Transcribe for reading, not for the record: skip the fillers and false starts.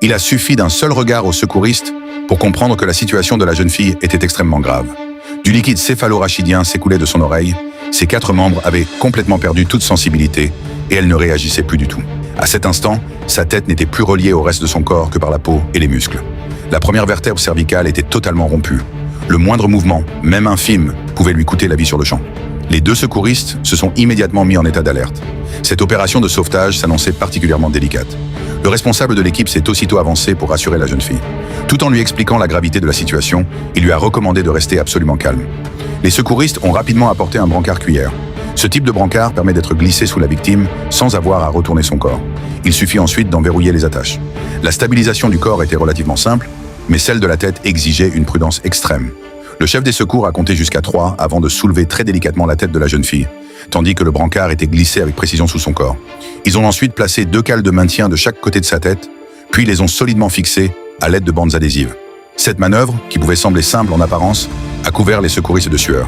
Il a suffi d'un seul regard aux secouristes pour comprendre que la situation de la jeune fille était extrêmement grave. Du liquide céphalorachidien s'écoulait de son oreille, ses 4 membres avaient complètement perdu toute sensibilité et elle ne réagissait plus du tout. À cet instant, sa tête n'était plus reliée au reste de son corps que par la peau et les muscles. La première vertèbre cervicale était totalement rompue. Le moindre mouvement, même infime, pouvait lui coûter la vie sur le champ. Les 2 secouristes se sont immédiatement mis en état d'alerte. Cette opération de sauvetage s'annonçait particulièrement délicate. Le responsable de l'équipe s'est aussitôt avancé pour rassurer la jeune fille. Tout en lui expliquant la gravité de la situation, il lui a recommandé de rester absolument calme. Les secouristes ont rapidement apporté un brancard cuillère. Ce type de brancard permet d'être glissé sous la victime sans avoir à retourner son corps. Il suffit ensuite d'en verrouiller les attaches. La stabilisation du corps était relativement simple, mais celle de la tête exigeait une prudence extrême. Le chef des secours a compté jusqu'à 3 avant de soulever très délicatement la tête de la jeune fille, tandis que le brancard était glissé avec précision sous son corps. Ils ont ensuite placé 2 cales de maintien de chaque côté de sa tête, puis les ont solidement fixées à l'aide de bandes adhésives. Cette manœuvre, qui pouvait sembler simple en apparence, a couvert les secouristes de sueur.